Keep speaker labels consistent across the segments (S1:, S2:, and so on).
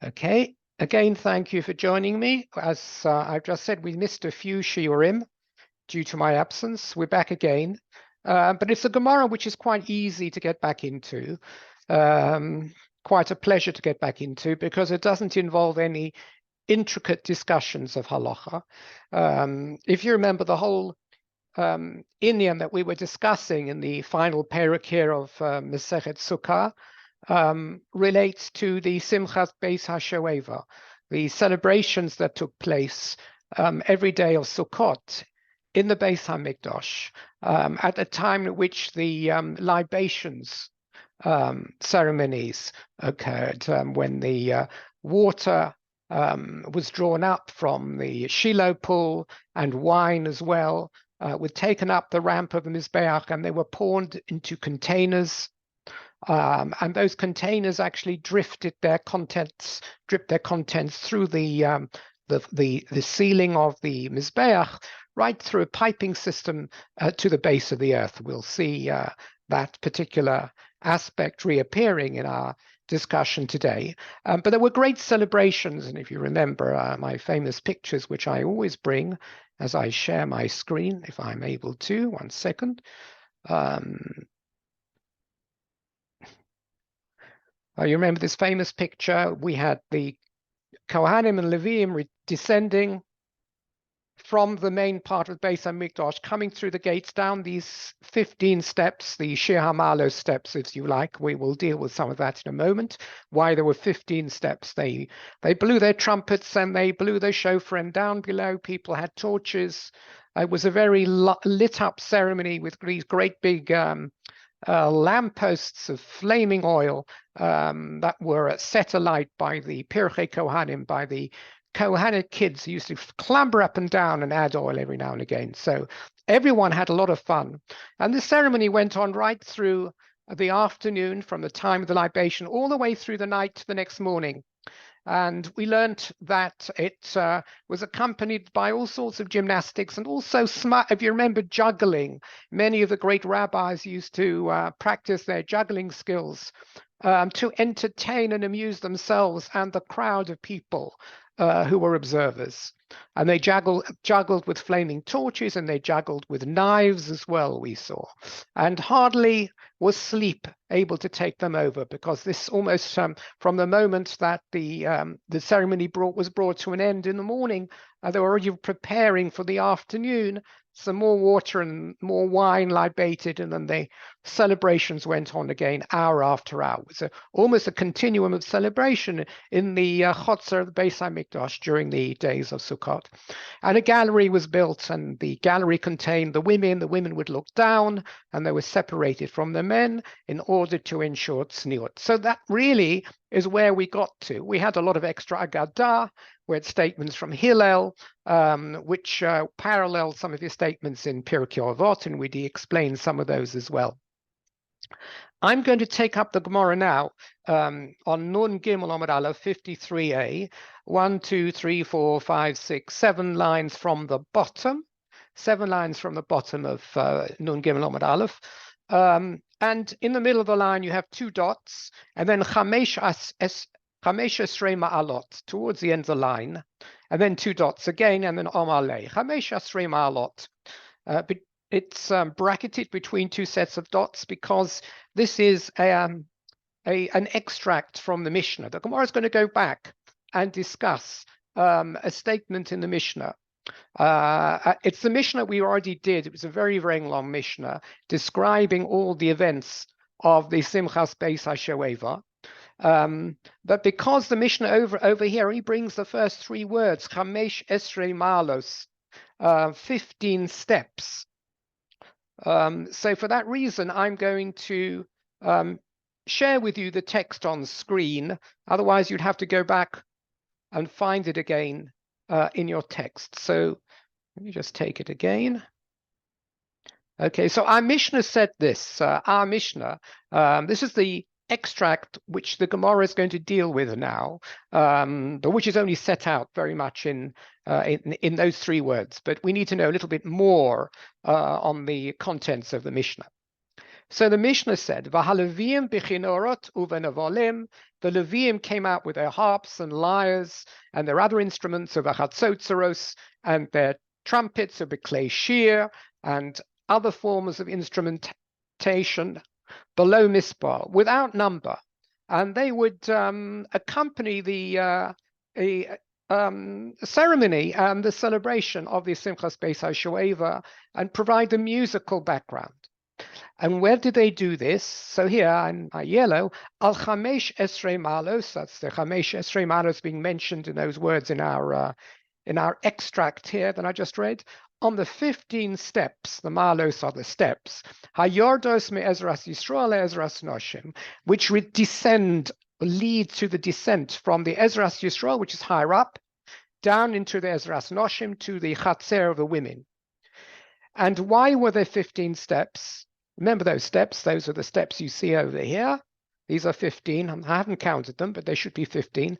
S1: Okay, again, thank you for joining me. As I've just said, we missed a few shiurim due to my absence. We're back again, but it's a Gemara which is quite easy to get back into, um, quite a pleasure to get back into because it doesn't involve any intricate discussions of halacha. If you remember the whole inyan that we were discussing in the final perek here of Masechet Sukkah, relates to the Simchat Beis HaShoeva, the celebrations that took place every day of Sukkot in the Beis HaMikdash, at the time at which the libations ceremonies occurred, when the water was drawn up from the Shiloh pool and wine as well, were taken up the ramp of the Mizbeach, and they were poured into containers. And those containers actually dripped their contents through the ceiling of the Mizbeach, right through a piping system to the base of the earth. We'll see that particular aspect reappearing in our discussion today. But there were great celebrations, and if you remember my famous pictures, which I always bring as I share my screen, if I'm able to, 1 second. You remember this famous picture? We had the Kohanim and Leviim descending from the main part of Beis HaMikdash, coming through the gates down these 15 steps, the Shir HaMa'alos steps, if you like. We will deal with some of that in a moment. Why there were 15 steps. They blew their trumpets and they blew their shofar, and down below people had torches. It was a very lit up ceremony with these great big lampposts of flaming oil that were set alight by the Pirchei Kohanim, by the Kohanim kids who used to clamber up and down and add oil every now and again. So everyone had a lot of fun. And the ceremony went on right through the afternoon, from the time of the libation all the way through the night to the next morning. And we learned that it was accompanied by all sorts of gymnastics and also, if you remember, juggling. Many of the great rabbis used to practice their juggling skills to entertain and amuse themselves and the crowd of people who were observers. And they juggled with flaming torches, and they juggled with knives as well, we saw. And hardly was sleep able to take them over, because this almost from the moment that the ceremony was brought to an end in the morning, they were already preparing for the afternoon. Some more water and more wine libated, and then the celebrations went on again hour after hour. It was almost a continuum of celebration in the Chotzer of the Beis HaMikdash during the days of Sukkot. And a gallery was built, and the gallery contained the women. The women would look down, and they were separated from the men in order to ensure tzniut. So that really is where we got to. We had a lot of extra agadah. We had statements from Hillel, which paralleled some of his statements in Pirkei Avot, and we explained some of those as well. I'm going to take up the Gemara now on Nun Gimel Amud Aleph 53a, 1, 2, 3, 4, 5, 6, 7 lines from the bottom, 7 lines from the bottom of Nun Gimel Amud Aleph. And in the middle of the line, you have 2 dots, and then Chamesh Esrei Ma'alot towards the end of the line, and then 2 dots again, and then Omalei. Chamesh Esrei Ma'alot. But it's bracketed between 2 sets of dots because this is an extract from the Mishnah. The Gemara is going to go back and discuss a statement in the Mishnah. It's the Mishnah we already did. It was a very, very long Mishnah describing all the events of the Simchas Beis HaShoeva. But because the Mishnah over here only brings the first 3 words, Chamesh Esrei Ma'alos, 15 steps. So for that reason, I'm going to share with you the text on screen. Otherwise, you'd have to go back and find it again in your text. So let me just take it again. Okay, so our Mishnah said this. Our Mishnah, this is the extract which the Gemara is going to deal with now, but which is only set out very much in those 3 words. But we need to know a little bit more on the contents of the Mishnah. So the Mishnah said, "V'haLeviim bichinorot uvenavolim." The Leviim came out with their harps and lyres and their other instruments of achatzotzeros and their trumpets of beklei shir and other forms of instrumentation below Mispah without number, and they would accompany the ceremony and the celebration of the Simchas Beis HaShoeva and provide the musical background. And where did they do this? So here in yellow, al chamesh esrei malos. That's the chamesh esrei malos being mentioned in those words in our extract here that I just read. On the 15 steps, the malos are the steps. Hayordos me Ezras Yisrael Ezras Noshim, which would lead to the descent from the Ezras Yisrael, which is higher up, down into the Ezras Noshim to the Chatzer of the women. And why were there 15 steps? Remember those steps? Those are the steps you see over here. These are 15. I haven't counted them, but they should be 15.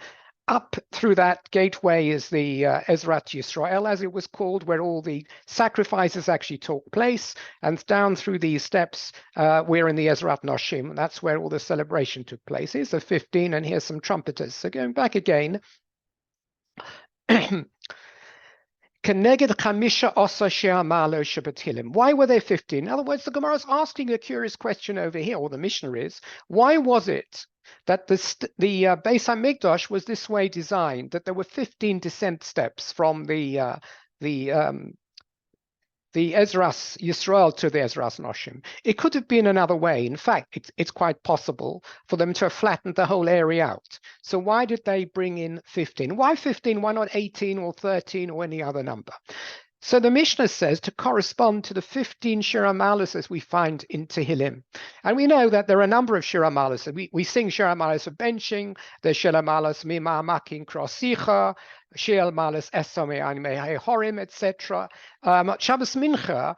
S1: Up through that gateway is the Ezrat Yisrael, as it was called, where all the sacrifices actually took place. And down through these steps, we're in the Ezrat Noshim. That's where all the celebration took place. Here's the 15, and here's some trumpeters. So going back again. Why were there 15? In other words, the Gemara is asking a curious question over here, or the Mishnah is, why was it that the Beis HaMikdash was this way designed, that there were 15 descent steps from the Ezras Yisrael to the Ezras Noshim? It could have been another way. In fact, it's quite possible for them to have flattened the whole area out. So why did they bring in 15? Why 15? Why not 18 or 13 or any other number? So the Mishnah says to correspond to the 15 Shira Malos as we find in Tehillim. And we know that there are a number of Shira Malos. We sing Shira Malos for benching, there's Shira Malos Mima Makin Krosicha, Shira Malos Esome Anime Horim, etc. Shabbos Mincha,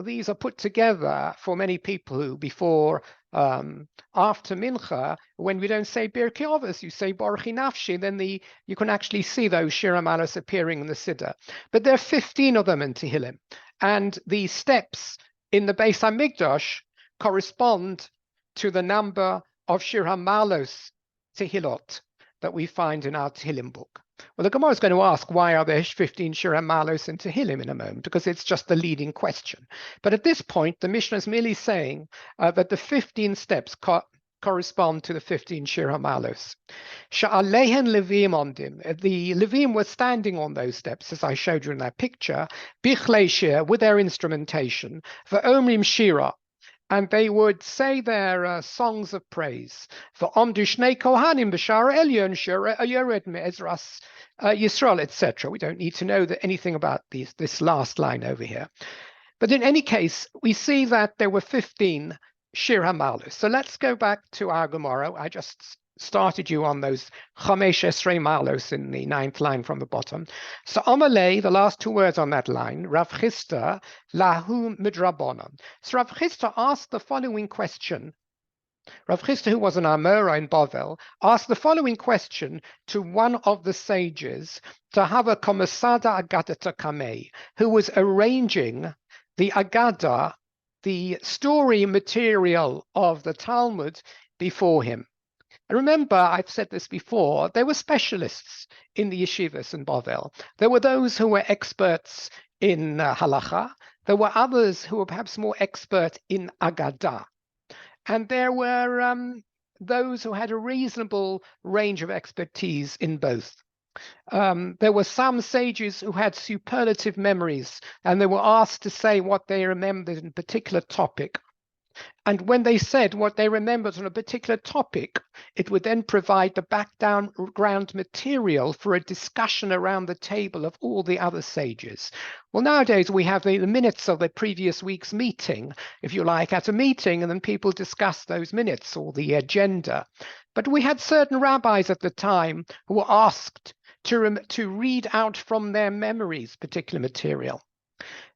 S1: these are put together for many people who before after Mincha, when we don't say Birkei Avos, you say Baruchi Nafshi, then you can actually see those Shira Malos appearing in the Siddur. But there are 15 of them in Tehillim. And the steps in the Beis HaMikdash correspond to the number of Shira Malos Tehillot that we find in our Tehillim book. Well, the Gemara is going to ask, why are there 15 Shira Malos in Tehillim in a moment? Because it's just the leading question. But at this point, the Mishnah is merely saying that the 15 steps correspond to the 15 Shira Malos. Sha'alehen Levim ondim. The Levim were standing on those steps, as I showed you in that picture, bichlei shir, with their instrumentation, v'omrim shira, and they would say their songs of praise. For Omdu Shnei Kohanim B'Shara Elyon Shura Yored Me'ezras Yisrael, etc. We don't need to know anything about this last line over here. But in any case, we see that there were 15 Shir HaMalos. So let's go back to our Gemara. I just started you on those Chamesh Esrei Malos in the 9th line from the bottom. So Amalei, the last two words on that line, Rav Chisda Lahu Midrabanan. So Rav Chisda asked the following question. Rav Chisda, who was an Amora in Bavel, asked the following question to one of the sages, to have a Komasada Agadata Kamei, who was arranging the Agada, the story material of the Talmud, before him. And remember, I've said this before, there were specialists in the yeshivas in Bavel. There were those who were experts in halacha. There were others who were perhaps more expert in Agadah. And there were those who had a reasonable range of expertise in both. There were some sages who had superlative memories, and they were asked to say what they remembered in a particular topic. And when they said what they remembered on a particular topic, it would then provide the background material for a discussion around the table of all the other sages. Well, nowadays we have the minutes of the previous week's meeting, if you like, at a meeting, and then people discuss those minutes or the agenda. But we had certain rabbis at the time who were asked to read out from their memories particular material.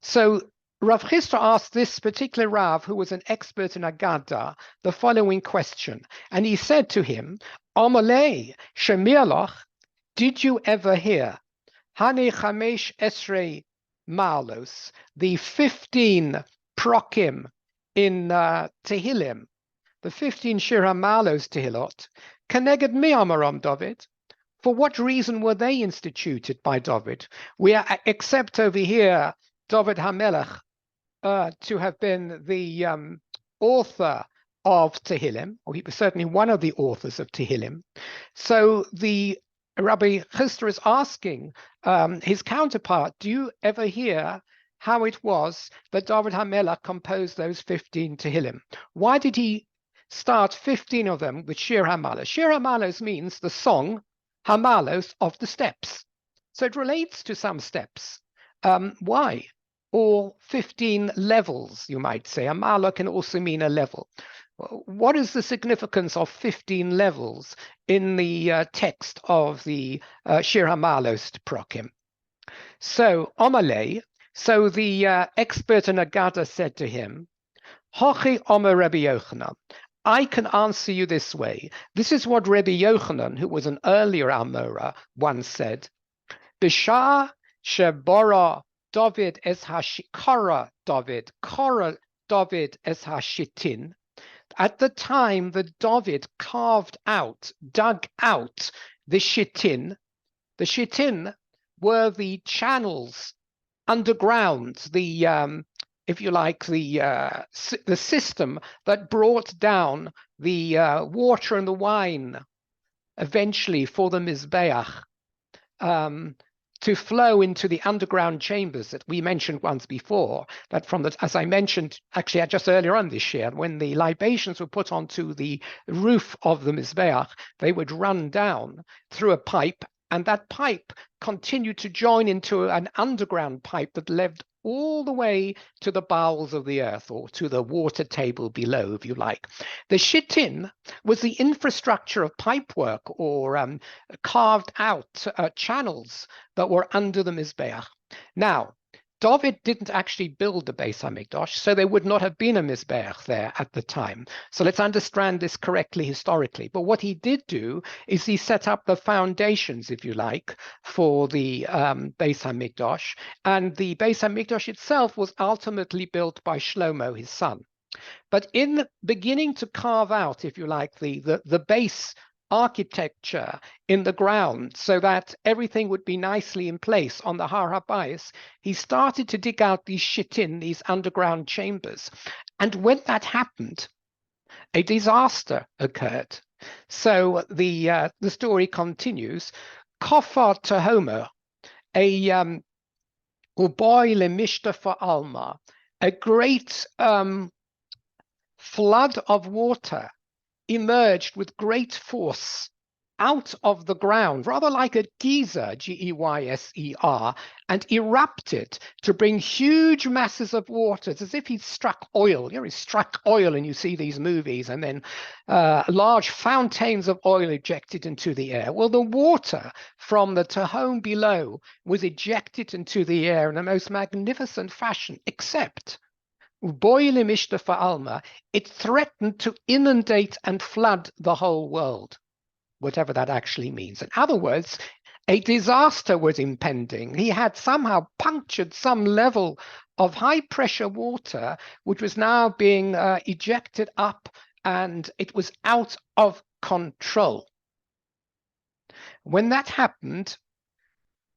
S1: So Rav Chisda asked this particular Rav, who was an expert in Agadah, the following question. And he said to him, Amalei, Shemirloch, did you ever hear Hane Chamesh Esrei Malos, the 15 prokim in Tehillim, the 15 Shir HaMaalos Tehillot, Keneged mi amaram David. For what reason were they instituted by David? We are, except over here, David HaMelech to have been the author of Tehillim, or he was certainly one of the authors of Tehillim. So the Rabbi Chisda is asking his counterpart, do you ever hear how it was that David HaMelech composed those 15 Tehillim? Why did he start 15 of them with Shir HaMaalos? Shir HaMaalos means the song HaMaalos of the steps. So it relates to some steps. Why? Or 15 levels, you might say. A mala can also mean a level. What is the significance of 15 levels in the text of the Shir HaMaalos Prokim? So, Amalei, so the expert in Agada said to him, Hochi Omer Rabbi Yochanan, I can answer you this way. This is what Rabbi Yochanan, who was an earlier Amora, once said. Bishah shebora David es hashikara David, kara David es hashitin. At the time that David carved out, dug out the shittin were the channels underground, the if you like, the system that brought down the water and the wine eventually for the Mizbeach to flow into the underground chambers that we mentioned once before, that from the, as I mentioned actually just earlier on this year, when the libations were put onto the roof of the Mizbeach, they would run down through a pipe, and that pipe continued to join into an underground pipe that led all the way to the bowels of the earth, or to the water table below, if you like. The shittin was the infrastructure of pipework or carved out channels that were under the Mizbeach. Now, David didn't actually build the Beis HaMikdash, so there would not have been a Mizbeach there at the time. So let's understand this correctly historically. But what he did do is he set up the foundations, if you like, for the Beis HaMikdash. And the Beis HaMikdash itself was ultimately built by Shlomo, his son. But in beginning to carve out, if you like, the base architecture in the ground so that everything would be nicely in place on the Har HaBayis, he started to dig out these shittin, these underground chambers. And when that happened, a disaster occurred. So the story continues. Kofar Tehomer, a Uboy Lemishta for Alma, a great flood of water emerged with great force out of the ground, rather like a geyser, G-E-Y-S-E-R, and erupted to bring huge masses of water. It's as if he struck oil. You know, he struck oil, and you see these movies, and then large fountains of oil ejected into the air. Well, the water from the Tehom below was ejected into the air in a most magnificent fashion, except it threatened to inundate and flood the whole world, whatever that actually means. In other words, a disaster was impending. He had somehow punctured some level of high pressure water, which was now being ejected up, and it was out of control. When that happened,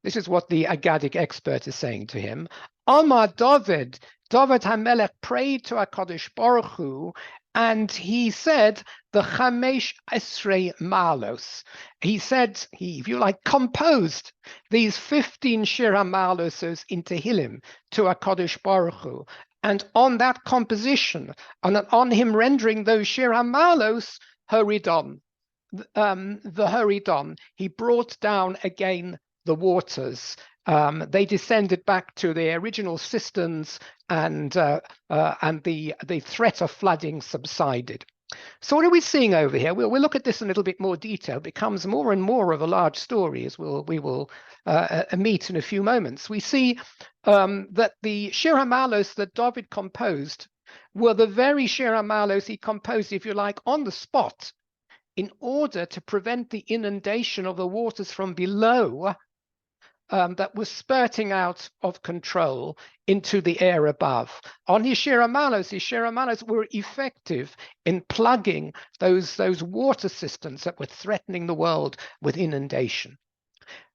S1: this is what the Agadic expert is saying to him. Amar David HaMelech prayed to HaKadosh Baruch Hu, and he said the Chamesh Esrei Malos. He said, if you like, composed these 15 Shir HaMaaloses in Tehillim to HaKadosh Baruch Hu. And on that composition, on him rendering those Shir HaMaalos, Haridon, the Haridon, he brought down again the waters. They descended back to their original cisterns, and the threat of flooding subsided. So what are we seeing over here? We'll look at this in a little bit more detail. It becomes more and more of a large story, as we will meet in a few moments. We see that the Shir HaMaalos that David composed were the very Shir HaMaalos he composed, if you like, on the spot, in order to prevent the inundation of the waters from below that was spurting out of control into the air above. On his Shir HaMalos were effective in plugging those water systems that were threatening the world with inundation.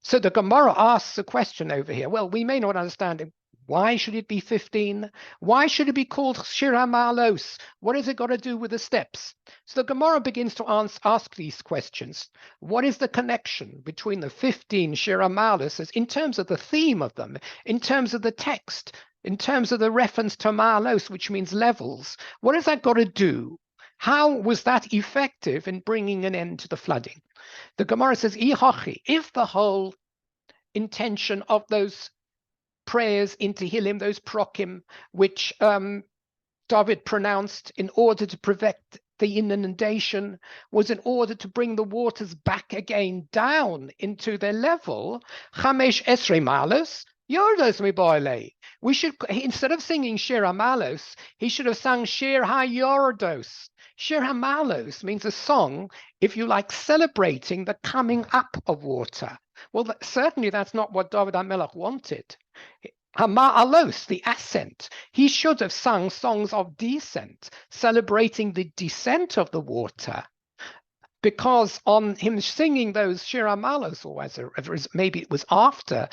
S1: So the Gemara asks a question over here. Well, we may not understand it. Why should it be 15? Why should it be called Shir HaMalos? What has it got to do with the steps? So the Gemara begins to ask these questions. What is the connection between the 15 Shir HaMalos in terms of the theme of them, in terms of the text, in terms of the reference to Malos, which means levels? What has that got to do? How was that effective in bringing an end to the flooding? The Gemara says, if the whole intention of those prayers in Tehillim, those prokim, which David pronounced in order to prevent the inundation, was in order to bring the waters back again down into their level, Chamesh Esrei Malos, Yordos Miboile. We should, instead of singing Shir HaMalos, he should have sung Shir HaYordos. Shir HaMalos means a song, if you like, celebrating the coming up of water. Well, certainly that's not what David HaMelech wanted. Hama'alos, the ascent. He should have sung songs of descent, celebrating the descent of the water. Because on him singing those Shir HaMalos, or maybe it was after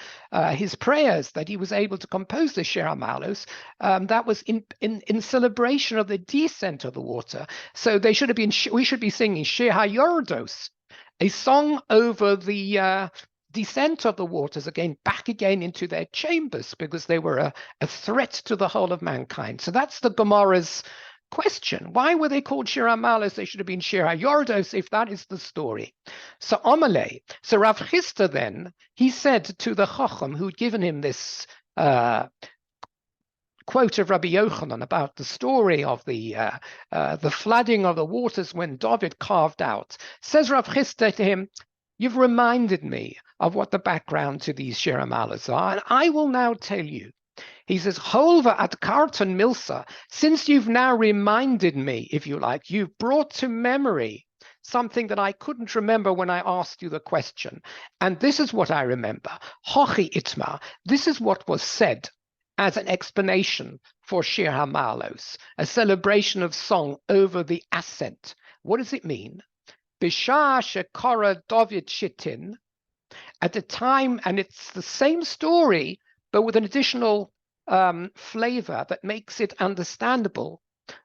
S1: his prayers that he was able to compose the Shir HaMalos, that was in celebration of the descent of the water. So they should have been. We should be singing Shir HaYordos, a song over the descent of the waters again, back again into their chambers, because they were a threat to the whole of mankind. So that's the Gemara's question. Why were they called Shir HaMalos? They should have been Shir HaYordos, if that is the story. So Amalei, so Rav Chisda then, he said to the Chacham who'd given him this quote of Rabbi Yochanan about the story of the flooding of the waters when David carved out, says Rav Chisda to him, you've reminded me of what the background to these Shir HaMalos are, and I will now tell you. He says, Holva at Karton Milsa, since you've now reminded me, if you like, you've brought to memory something that I couldn't remember when I asked you the question. And this is what I remember. Hochi Itma, this is what was said as an explanation for Shir HaMalos, a celebration of song over the ascent. What does it mean? Bishah Shekara David Shittin, at the time, and it's the same story, but with an additional flavor that makes it understandable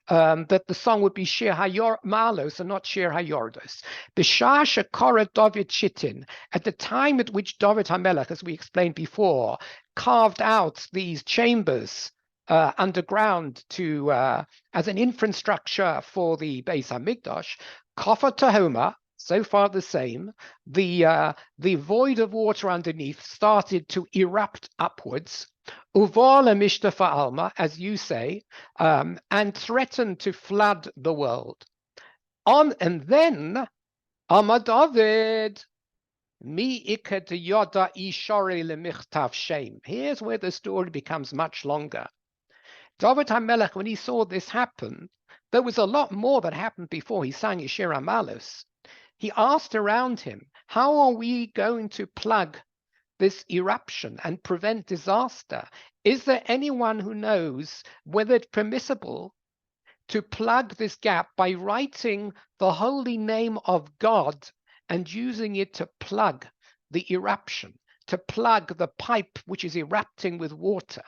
S1: that the song would be Shir HaMalos and not Shir HaYordos. Bishah Shekara David Shittin, at the time at which David HaMelech, as we explained before, carved out these chambers underground to as an infrastructure for the Beis HaMikdash, Kafar Tahoma, so far the same, the void of water underneath started to erupt upwards, Uvala Mishtafa Alma, as you say, and threatened to flood the world. And then Amadavid, Mi iket yoda ishare lemichtav shem. Here's where the story becomes much longer. David HaMelech, when he saw this happen, there was a lot more that happened before he sang his Shir HaMalos. He asked around him, how are we going to plug this eruption and prevent disaster? Is there anyone who knows whether it's permissible to plug this gap by writing the holy name of God and using it to plug the eruption, to plug the pipe which is erupting with water?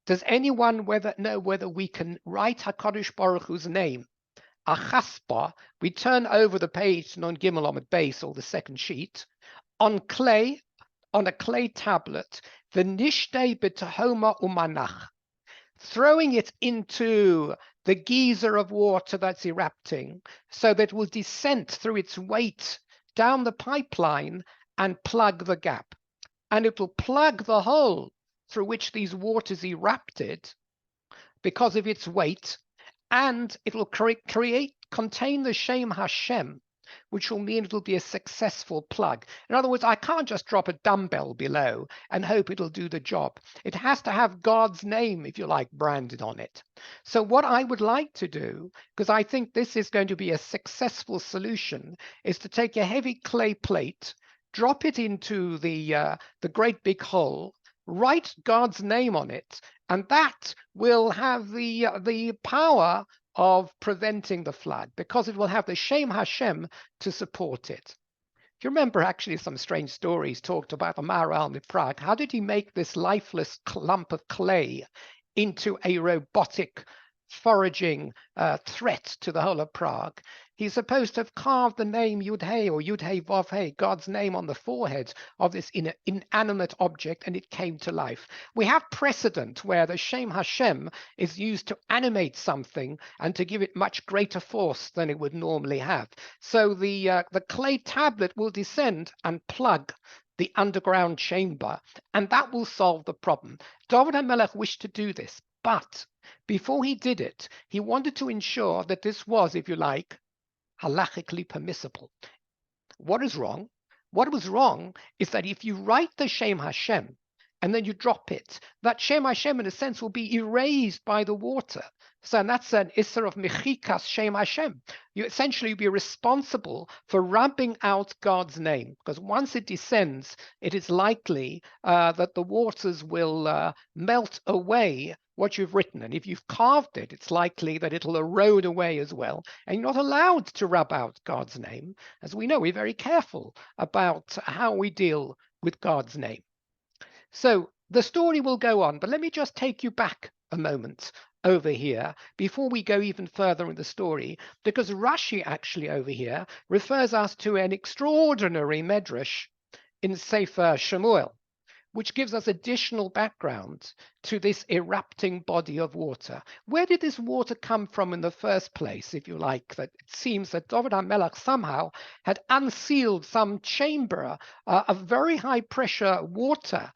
S1: Does anyone know whether we can write HaKadosh Baruch Hu's name, Achaspa, we turn over the page to Non Gimel Amud Beis, or the second sheet, on a clay tablet, the Nishtei B'Tahoma Umanach, throwing it into the geyser of water that's erupting, so that it will descend through its weight down the pipeline and plug the gap. And it will plug the hole through which these waters erupted because of its weight, and it will contain the Shem Hashem, which will mean it'll be a successful plug. In other words, I can't just drop a dumbbell below and hope it'll do the job. It has to have God's name, if you like, branded on it. So what I would like to do, because I think this is going to be a successful solution, is to take a heavy clay plate, drop it into the great big hole, write God's name on it, and that will have the power of preventing the flood, because it will have the Shem Hashem to support it. If you remember, actually, some strange stories talked about the Maharal of Prague. How did he make this lifeless lump of clay into a robotic foraging threat to the whole of Prague? He's supposed to have carved the name Yud-Hey or Yud-Hey Vav-Hey, God's name, on the forehead of this inanimate object, and it came to life. We have precedent where the Shem Hashem is used to animate something and to give it much greater force than it would normally have. So the clay tablet will descend and plug the underground chamber, and that will solve the problem. David HaMelech wished to do this, but before he did it, he wanted to ensure that this was, if you like, halachically permissible. What is wrong? What was wrong is that if you write the Shem Hashem and then you drop it, that Shem Hashem in a sense will be erased by the water. So that's an Isser of Mechikas Shem Hashem. You essentially be responsible for rubbing out God's name, because once it descends, it is likely that the waters will melt away what you've written. And if you've carved it, it's likely that it'll erode away as well. And you're not allowed to rub out God's name. As we know, we're very careful about how we deal with God's name. So the story will go on, but let me just take you back a moment over here before we go even further in the story, because Rashi actually over here refers us to an extraordinary medrash in Sefer Shemuel, which gives us additional background to this erupting body of water. Where did this water come from in the first place, if you like? That it seems that David HaMelech somehow had unsealed some chamber of very high pressure water,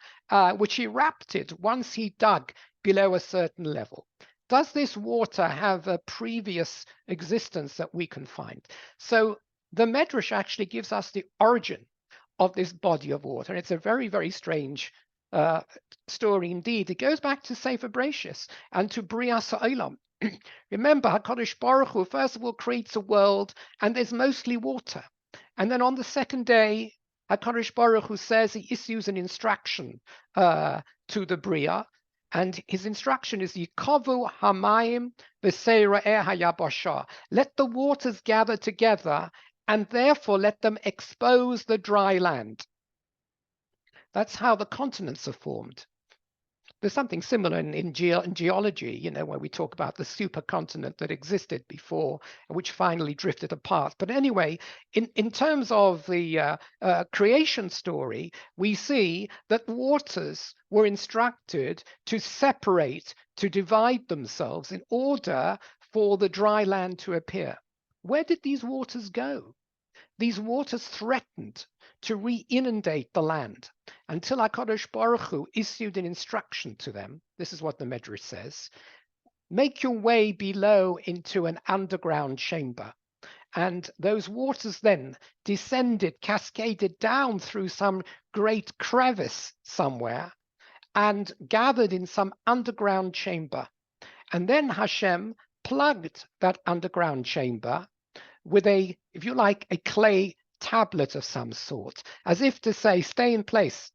S1: which erupted once he dug below a certain level. Does this water have a previous existence that we can find? So the Medrash actually gives us the origin of this body of water. And it's a very, very strange story indeed. It goes back to Sefer Bereshis and to Brias Ha'olam. Remember, HaKadosh Baruch Hu, first of all, creates a world, and there's mostly water. And then on the second day, HaKadosh Baruch Hu says he issues an instruction to the Bria, and his instruction is Yikavu Hamayim V'Seira'eh Hayabasha. Let the waters gather together, and therefore let them expose the dry land. That's how the continents are formed. There's something similar in geology, you know, where we talk about the supercontinent that existed before, which finally drifted apart. But anyway, in terms of the creation story, we see that waters were instructed to separate, to divide themselves in order for the dry land to appear. Where did these waters go? These waters threatened to re-inundate the land until HaKadosh Baruch Hu issued an instruction to them. This is what the Medrash says. Make your way below into an underground chamber. And those waters then descended, cascaded down through some great crevice somewhere and gathered in some underground chamber. And then Hashem plugged that underground chamber with a, if you like, a clay tablet of some sort, as if to say, stay in place.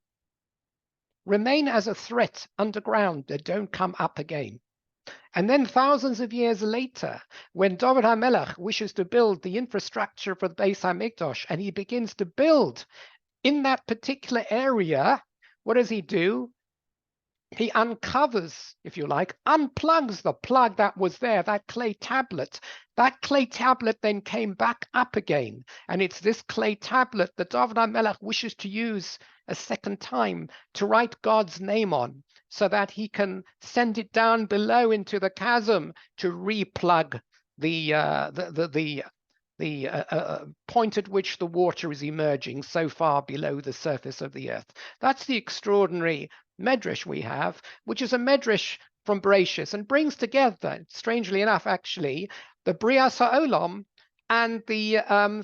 S1: Remain as a threat underground, that don't come up again. And then thousands of years later, when David HaMelech wishes to build the infrastructure for the Beis HaMikdash, and he begins to build in that particular area, what does he do? He uncovers, if you like, unplugs the plug that was there, that clay tablet. That clay tablet then came back up again. And it's this clay tablet that David HaMelech wishes to use a second time to write God's name on, so that he can send it down below into the chasm to replug the point at which the water is emerging so far below the surface of the earth. That's the extraordinary medrash we have, which is a medrash from Bereshis, and brings together, strangely enough, actually, the Brias Ha'olam and the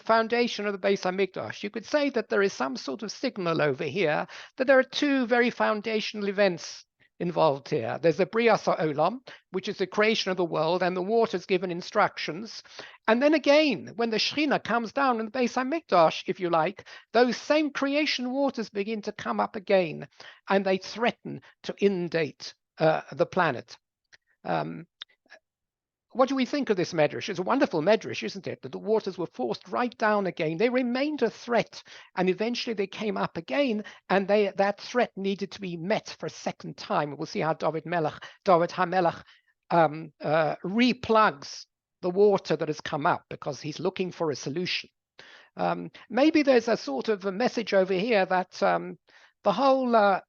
S1: foundation of the Beis HaMikdash. You could say that there is some sort of signal over here that there are two very foundational events involved here. There's the Brias Ha'olam, which is the creation of the world, and the water's given instructions. And then again, when the Shekhinah comes down in the Beis HaMikdash, if you like, those same creation waters begin to come up again, and they threaten to inundate the planet. What do we think of this medrash? It's a wonderful medrash, isn't it? That the waters were forced right down again. They remained a threat, and eventually they came up again, and that threat needed to be met for a second time. We'll see how David HaMelech replugs the water that has come up because he's looking for a solution. Maybe there's a sort of a message over here that the whole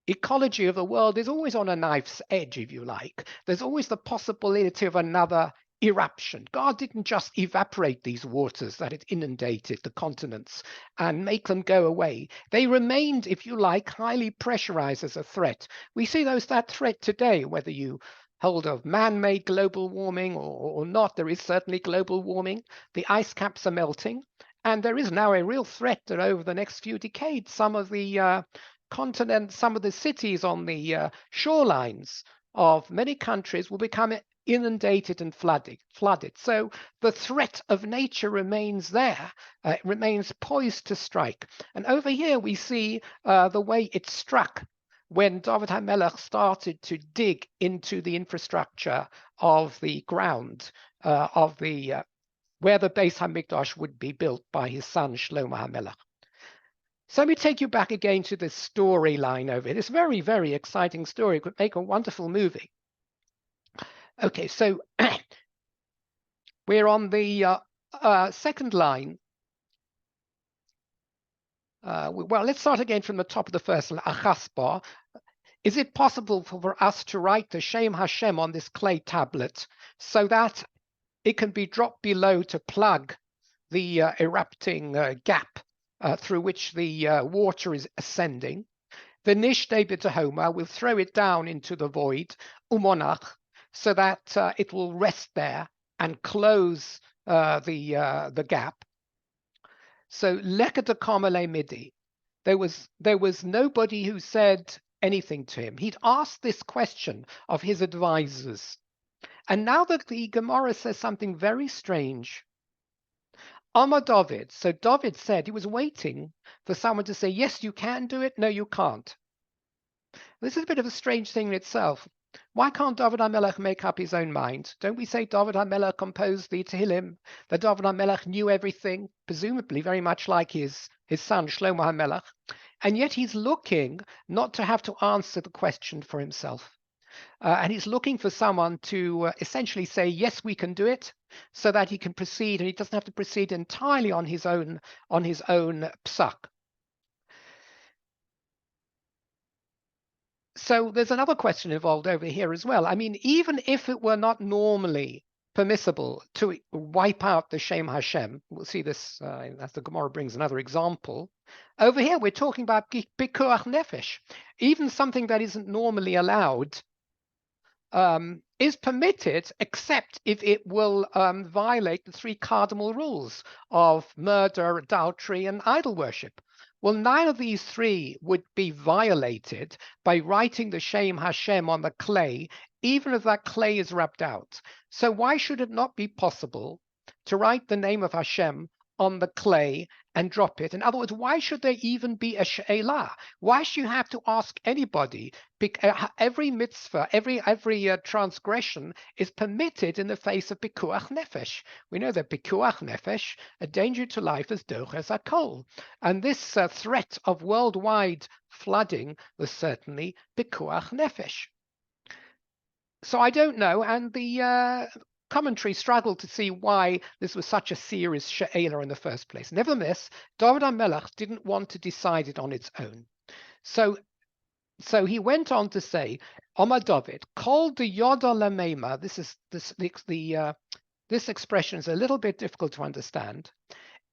S1: ecology of the world is always on a knife's edge, if you like. There's always the possibility of another eruption. God didn't just evaporate these waters that had inundated the continents and make them go away. They remained, if you like, highly pressurized as a threat. We see that threat today, whether you hold of man-made global warming or not. There is certainly global warming. The ice caps are melting, and there is now a real threat that over the next few decades, some of the continent, some of the cities on the shorelines of many countries will become inundated and flooded. So the threat of nature remains there, it remains poised to strike. And over here we see the way it struck when David HaMelech started to dig into the infrastructure of the ground of the where the Beis HaMikdash would be built by his son Shlomo HaMelech. So let me take you back again to this storyline over here. This very, very exciting story. It could make a wonderful movie. Okay, so we're on the second line. Well, let's start again from the top of the first line. Achaspa. Is it possible for us to write the Shem Hashem on this clay tablet so that it can be dropped below to plug the erupting gap through which the water is ascending? The Nishte B'Tahoma will throw it down into the void, umonach, so that it will rest there and close the gap. So Lekata Kamale Midi, there was nobody who said anything to him. He'd asked this question of his advisors. And now that the Gemara says something very strange, Amar David. So David said he was waiting for someone to say, yes, you can do it. No, you can't. This is a bit of a strange thing in itself. Why can't David HaMelech make up his own mind? Don't we say David HaMelech composed the Tehillim, that David HaMelech knew everything, presumably very much like his son Shlomo HaMelech, and yet he's looking not to have to answer the question for himself. And he's looking for someone to essentially say, yes, we can do it, so that he can proceed, and he doesn't have to proceed entirely on his own psak. So there's another question involved over here as well. I mean, even if it were not normally permissible to wipe out the Shem Hashem, we'll see this as the Gemara brings another example. Over here, we're talking about pikuach nefesh. Even something that isn't normally allowed is permitted, except if it will violate the three cardinal rules of murder, adultery, and idol worship. Well, none of these three would be violated by writing the Shem Hashem on the clay, even if that clay is rubbed out. So why should it not be possible to write the name of Hashem on the clay and drop it? In other words, why should there even be a she'elah? Why should you have to ask anybody? Every mitzvah, every transgression is permitted in the face of pikuach nefesh. We know that pikuach nefesh, a danger to life, is doches hakol. And this threat of worldwide flooding was certainly pikuach nefesh. So I don't know, and the commentary struggled to see why this was such a serious she'elah in the first place. Nevertheless, David HaMelech didn't want to decide it on its own. So he went on to say, Omar David, called the Yoda Lamema. This expression is a little bit difficult to understand.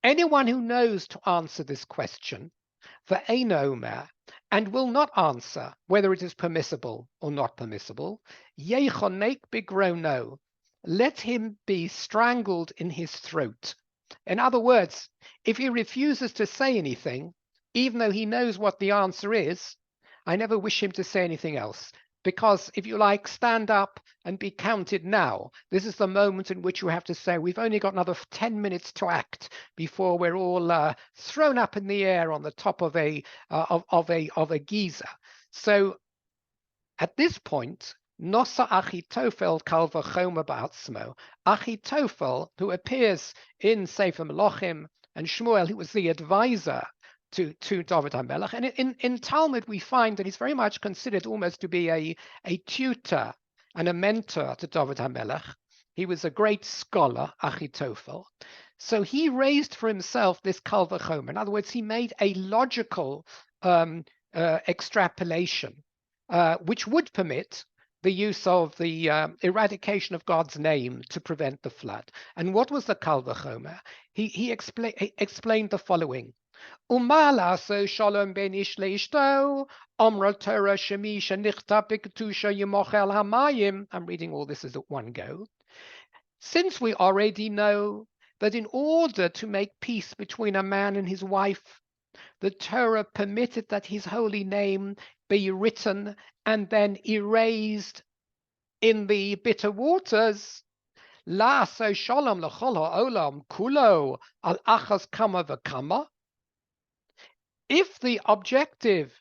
S1: Anyone who knows to answer this question, V'eino Omer, and will not answer whether it is permissible or not permissible, Yechonek Bigrono, let him be strangled in his throat. In other words, if he refuses to say anything, even though he knows what the answer is, I never wish him to say anything else. Because if you like, stand up and be counted now. This is the moment in which you have to say, we've only got another 10 minutes to act before we're all thrown up in the air on the top of a geyser. So at this point, Nosa Achitophel kal v'chomer ba'atzmo. Achitophel, who appears in Sefer Melachim, and Shmuel, who was the advisor to David HaMelech. And in Talmud, we find that he's very much considered almost to be a tutor and a mentor to David HaMelech. He was a great scholar, Achitophel. So he raised for himself this kal v'chomer. In other words, he made a logical extrapolation, which would permit the use of the eradication of God's name to prevent the flood. And what was the kal v'chomer? He explained the following. Umala so shalom ben ish leishto, omra Torah shemi shenichta b'ketusha yimochel hamayim. I'm reading all this as at one go. Since we already know that in order to make peace between a man and his wife, the Torah permitted that his holy name be written and then erased in the bitter waters. La so shalom l'chol ha'olam kulo al achas kama v'kama. If the objective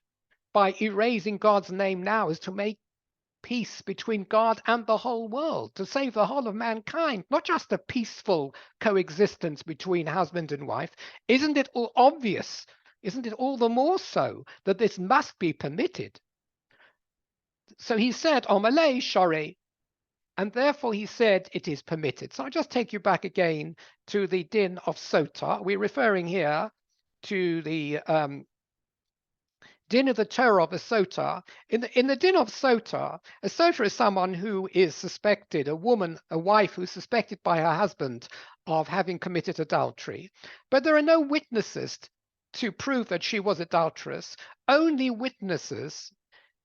S1: by erasing God's name now is to make peace between God and the whole world, to save the whole of mankind, not just a peaceful coexistence between husband and wife, isn't it all obvious? Isn't it all the more so that this must be permitted? So he said, Omalei shari, and therefore he said it is permitted. So I'll just take you back again to the din of Sota. We're referring here to the din of the Torah of a Sota. In the din of Sota, a Sota is someone who is suspected, a woman, a wife who's suspected by her husband of having committed adultery. But there are no witnesses to prove that she was adulterous, only witnesses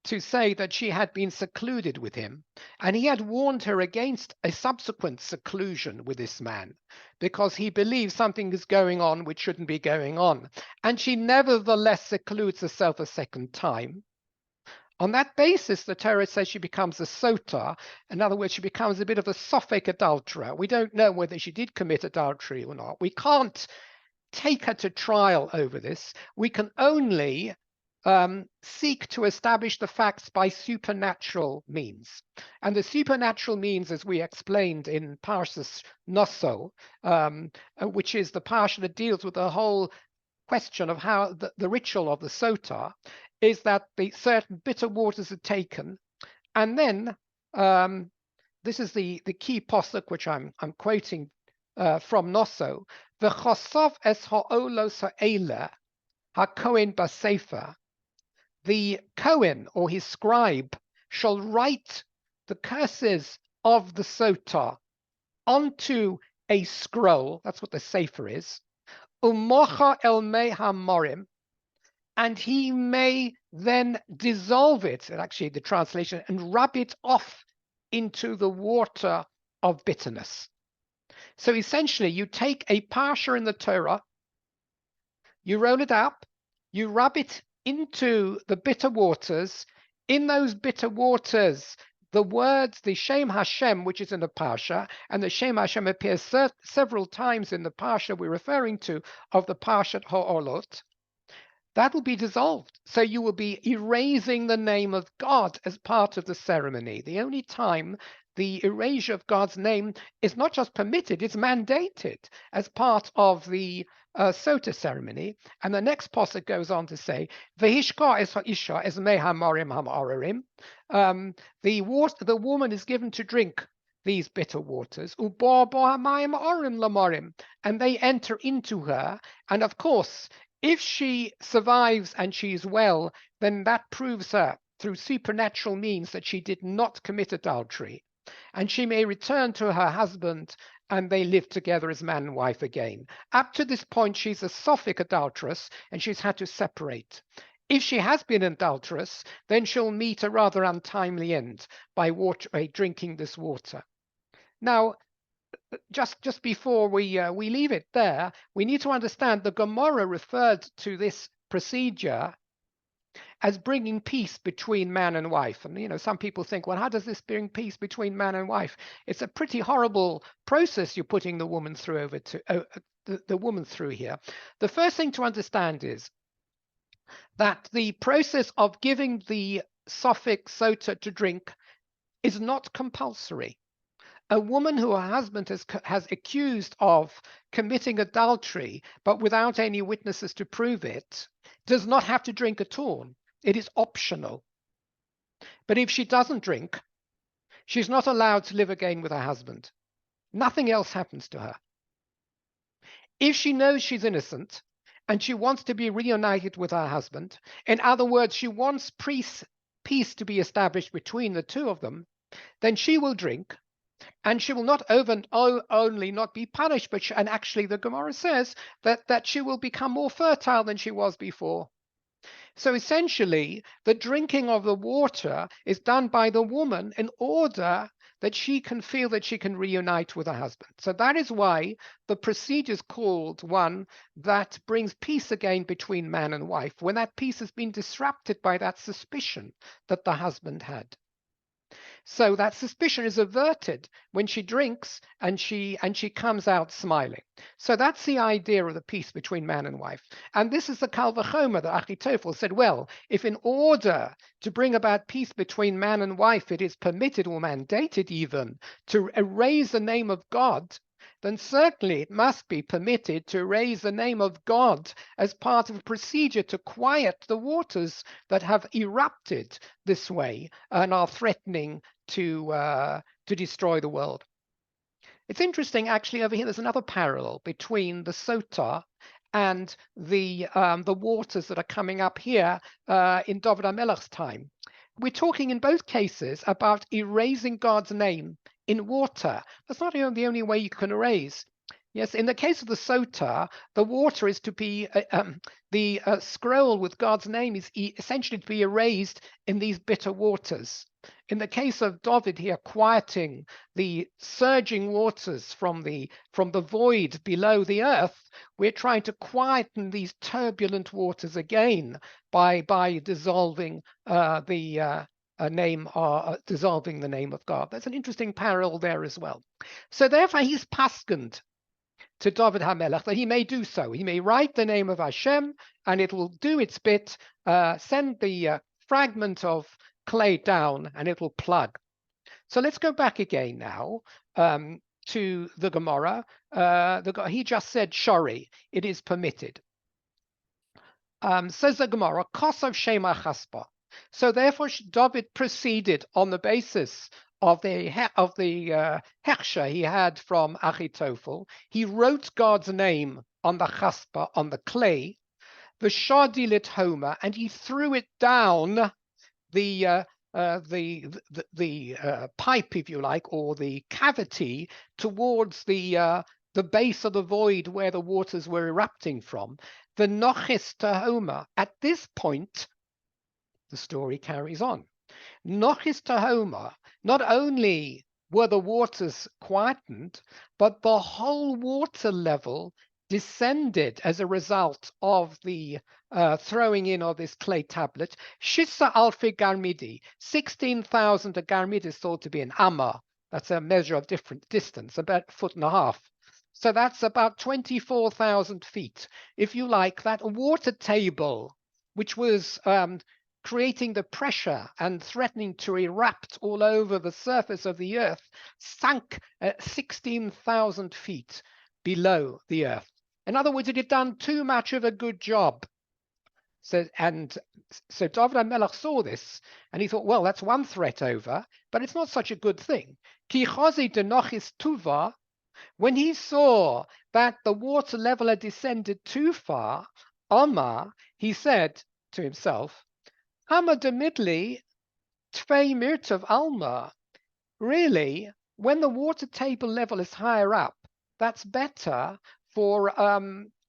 S1: to say that she had been secluded with him, and he had warned her against a subsequent seclusion with this man because he believes something is going on which shouldn't be going on, and she nevertheless secludes herself a second time. On that basis, the Torah says she becomes a sota. In other words, she becomes a bit of a sophic adulterer. We don't know whether she did commit adultery or not. We can't take her to trial over this. We can only seek to establish the facts by supernatural means. And the supernatural means, as we explained in Parshas Noso, which is the parsha that deals with the whole question of how the ritual of the Sota, is that the certain bitter waters are taken, and then this is the key posuk which I'm quoting from Noso, v'chosav es ha'olos ha'ela ha'kohen b'sefer. The Cohen or his scribe shall write the curses of the Sota onto a scroll. That's what the Sefer is. Umocha el mei hamorim, and he may then dissolve it, actually the translation, and rub it off into the water of bitterness. So essentially, you take a parsha in the Torah, you roll it up, you rub it into the bitter waters. In those bitter waters, the words, the Shem Hashem, which is in the Parsha, and the Shem Hashem appears several times in the Parsha we're referring to of the Parshat Ha'olot, that will be dissolved. So you will be erasing the name of God as part of the ceremony. The only time the erasure of God's name is not just permitted, it's mandated as part of the Sota ceremony. And the next posuk goes on to say, "V'hishka es ha'isha es mei ha'marim ha'mararim." The woman is given to drink these bitter waters, u'bo bo ha'mayim ha'arim lamarim, and they enter into her. And of course, if she survives and she's well, then that proves her through supernatural means that she did not commit adultery, and she may return to her husband and they live together as man and wife again. Up to this point, she's a sophic adulteress and she's had to separate. If she has been adulterous, then she'll meet a rather untimely end by drinking this water. Now, just before we leave it there, we need to understand the Gemara referred to this procedure as bringing peace between man and wife. And some people think, well, how does this bring peace between man and wife? It's a pretty horrible process you're putting the woman through the woman through here. The first thing to understand is that the process of giving the suffix sota to drink is not compulsory. A woman who her husband has accused of committing adultery, but without any witnesses to prove it, does not have to drink at all. It is optional. But if she doesn't drink, she's not allowed to live again with her husband. Nothing else happens to her. If she knows she's innocent and she wants to be reunited with her husband, in other words, she wants peace to be established between the two of them, then she will drink. And she will not only not be punished, but and actually the Gemara says that she will become more fertile than she was before. So essentially, the drinking of the water is done by the woman in order that she can feel that she can reunite with her husband. So that is why the procedure is called one that brings peace again between man and wife, when that peace has been disrupted by that suspicion that the husband had. So that suspicion is averted when she drinks and she comes out smiling. So that's the idea of the peace between man and wife. And this is the Kal Vachomer that Achitophel said, well, if in order to bring about peace between man and wife, it is permitted or mandated even to erase the name of God, then certainly it must be permitted to raise the name of God as part of a procedure to quiet the waters that have erupted this way and are threatening to destroy the world. It's interesting, actually, over here, there's another parallel between the Sota and the waters that are coming up here in David HaMelech's time. We're talking in both cases about erasing God's name in water. That's not the only way you can erase. Yes, in the case of the Sota, the water is to be, the scroll with God's name is essentially to be erased in these bitter waters. In the case of David here, quieting the surging waters from the void below the earth, we're trying to quieten these turbulent waters again by dissolving the name, dissolving the name of God. That's an interesting parallel there as well. So therefore, he's paskened to David HaMelech that he may do so. He may write the name of Hashem, and it will do its bit, send the fragment of clay down, and it will plug. So let's go back again now to the Gemara. He just said shori, it is permitted. Says the Gemara, Kosav Shema Chaspa. So therefore, David proceeded on the basis of the hechsher he had from Achitophel. He wrote God's name on the chaspa, on the clay, the shadilit homer, and he threw it down the pipe, if you like, or the cavity towards the base of the void where the waters were erupting from. The nochis tahoma. At this point, the story carries on. Nochis tahoma. Not only were the waters quietened, but the whole water level descended as a result of the throwing in of this clay tablet. Shisa alfi garmidi, 16,000. A garmid is thought to be an amma. That's a measure of different distance, about a foot and a half. So that's about 24,000 feet. If you like, that water table, which was creating the pressure and threatening to erupt all over the surface of the earth, sank at 16,000 feet below the earth. In other words, it had done too much of a good job. So David HaMelech saw this, and he thought, well, that's one threat over, but it's not such a good thing. Ki chozi denochis tuva, when he saw that the water level had descended too far, Omar, he said to himself, Hama demidli tvei mirtov alma. Really, when the water table level is higher up, that's better for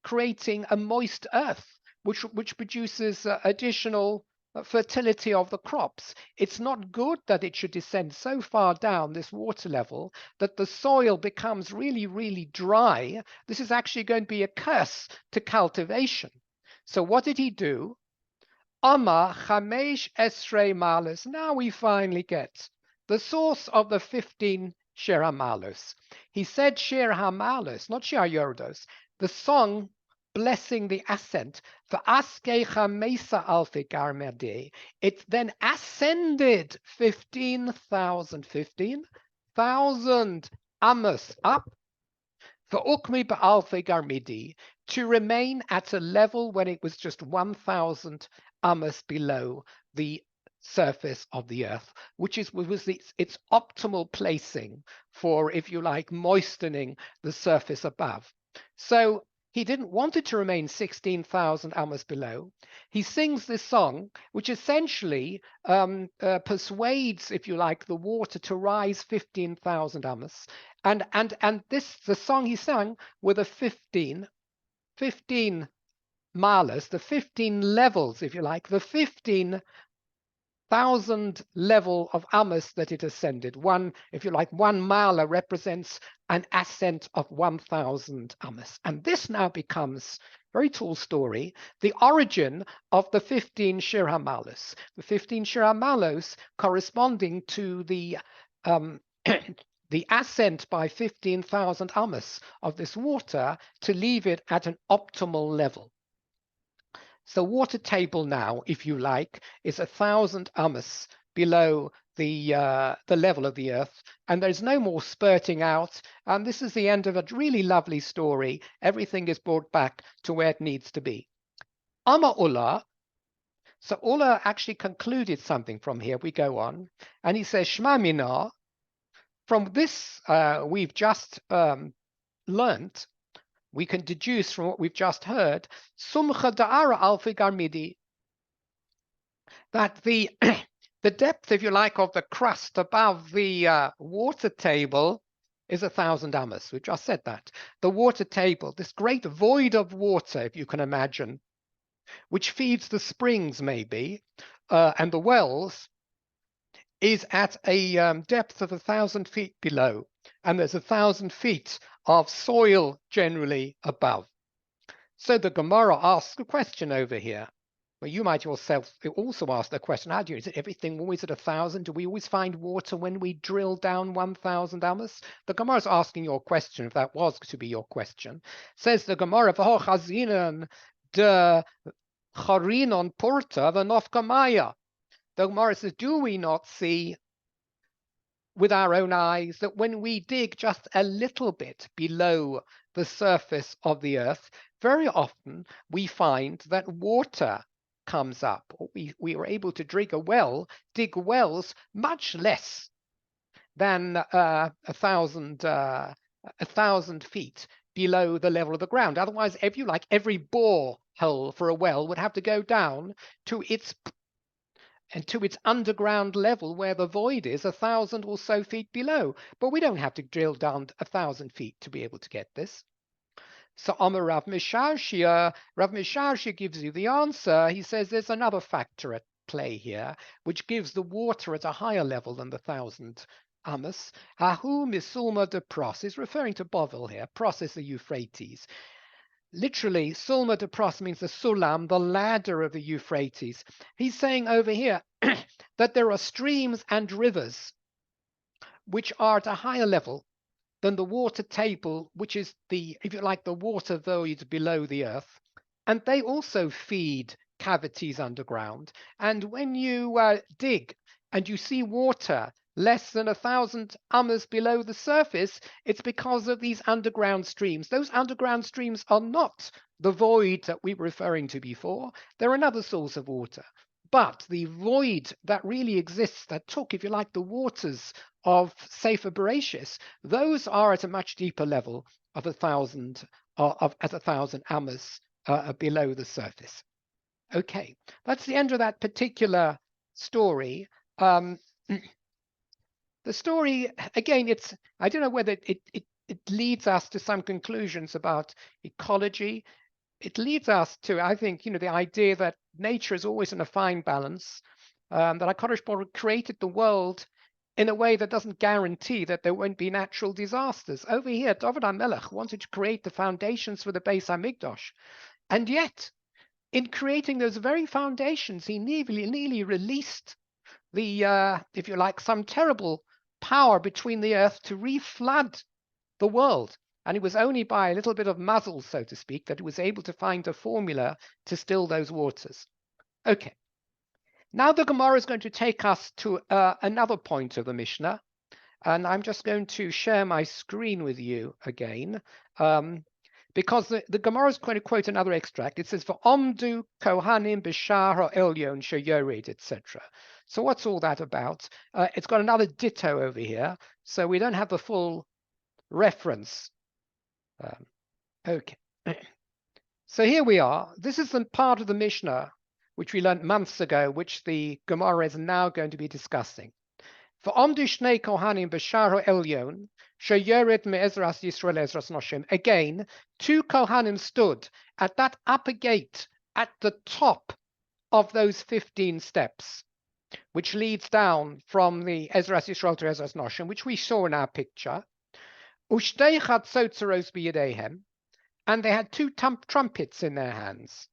S1: creating a moist earth, which produces additional fertility of the crops. It's not good that it should descend so far down this water level that the soil becomes really, really dry. This is actually going to be a curse to cultivation. So what did he do? Amma Chamesh Esrei Malus. Now we finally get the source of the 15 Shir HaMalus. He said Shir HaMalus, not Shir Yordos. The song blessing the ascent for Aske Chamesa Alfi Garmede. It then ascended 15,000 amos up for Ukmi Ba'alfe Garmidi to remain at a level when it was just 1,000 amos below the surface of the earth, which was its optimal placing for, if you like, moistening the surface above. So he didn't want it to remain 16,000 amos below. He sings this song, which essentially persuades, if you like, the water to rise 15,000 amos. And this, the song he sang were the 15 malas, the 15 levels, if you like, the 15,000 level of amos that it ascended. One, if you like, one mala represents an ascent of 1,000 amos. And this now becomes, very tall story, the origin of the 15 Shir HaMalos. The 15 Shir HaMalos corresponding to the the ascent by 15,000 amos of this water to leave it at an optimal level. So water table now, if you like, is 1,000 amos below the level of the earth, and there's no more spurting out. And this is the end of a really lovely story. Everything is brought back to where it needs to be. Amma Ullah. So Ullah actually concluded something from here. We go on, and he says, Shma Mina. From this, we've just learnt, we can deduce from what we've just heard, Sumcha Da'ara Alfi Garmidi, that the depth, if you like, of the crust above the water table is 1,000 amos. We've just said that. The water table, this great void of water, if you can imagine, which feeds the springs maybe, and the wells, is at a depth of 1,000 feet below, and there's 1,000 feet of soil generally above. So the Gemara asks a question over here. Well, you might yourself also ask the question, how do you, is it everything always at 1,000? Do we always find water when we drill down 1,000 amos? The Gemara is asking your question, if that was to be your question. Says the Gemara, V'ho chazinan de charinon porta v'nofkamaya. The Gemara says, do we not see with our own eyes that when we dig just a little bit below the surface of the earth, very often we find that water comes up. We were able to dig wells much less than 1,000 feet below the level of the ground. Otherwise, if you like, every bore hole for a well would have to go down to its underground level where the void is 1,000 or so feet below. But we don't have to drill down 1,000 feet to be able to get this. So Amar Rav Misharshia gives you the answer. He says there's another factor at play here, which gives the water at a higher level than the 1,000 amos. Ahu misulma de pros is referring to Bovel here. Pros is the Euphrates. Literally, Sulma de Pros means the Sulam, the ladder of the Euphrates. He's saying over here that there are streams and rivers which are at a higher level than the water table, which is the, if you like, the water void below the earth. And they also feed cavities underground. And when you dig and you see water less than 1,000 amos below the surface, it's because of these underground streams. Those underground streams are not the void that we were referring to before. They're another source of water. But the void that really exists, that took, if you like, the waters of Sefer Bereshis, those are at a much deeper level of 1,000 amos below the surface. Okay, that's the end of that particular story. The story, again, I don't know whether it leads us to some conclusions about ecology. It leads us to, I think, the idea that nature is always in a fine balance, that HaKadosh Baruch Hu created the world in a way that doesn't guarantee that there won't be natural disasters. Over here, David HaMelech wanted to create the foundations for the Beis HaMikdash, and yet in creating those very foundations, he nearly released the, if you like, some terrible power between the earth to reflood the world. And it was only by a little bit of muzzle, so to speak, that it was able to find a formula to still those waters. Okay. Now the Gemara is going to take us to another point of the Mishnah. And I'm just going to share my screen with you again. Because the Gemara is going to quote another extract. It says, "V'omdu kohanim b'shar elyon sheyored," etc. So what's all that about? It's got another ditto over here, so we don't have the full reference. Okay. So here we are. This is the part of the Mishnah which we learned months ago, which the Gemara is now going to be discussing. V'omdu shnei kohanim b'shar elyon sheyored me'ezras Yisrael ezras Noshem. Again, two kohanim stood at that upper gate at the top of those 15 steps, which leads down from the Ezras Yisrael to Ezras Noshem, which we saw in our picture. Ushtei chatzotzeros b'yedehem, and they had two trumpets in their hands.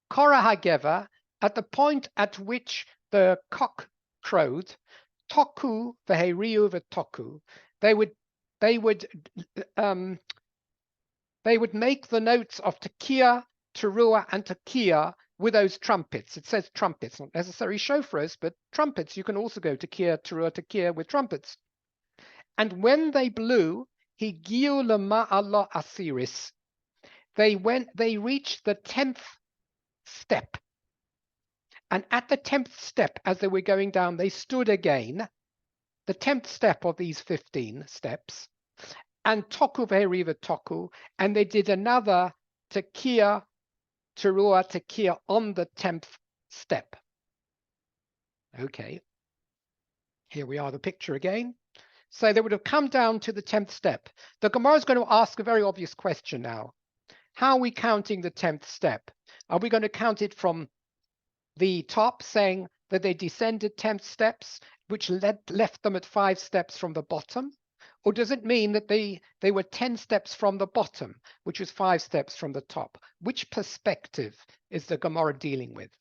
S1: Korah hagever, at the point at which the cock crowed, toku v'heriu v'toku, they would make the notes of tekiah, teruah, and tekiah with those trumpets. It says trumpets, not necessarily shofars, but trumpets. You can also go tekiah, teruah, with trumpets. And when they blew, higiu lema'ala asiris, they reached the 10th step. And at the 10th step, as they were going down, they stood again, the 10th step of these 15 steps, and toku v'heriva toku, and they did another tekiah, teruah, tekiah on the 10th step. Okay, here we are, the picture again. So they would have come down to the 10th step. The Gemara is going to ask a very obvious question now. How are we counting the 10th step? Are we going to count it from the top, saying that they descended 10 steps, which left them at 5 steps from the bottom? Or does it mean that they were 10 steps from the bottom, which was 5 steps from the top? Which perspective is the Gemara dealing with?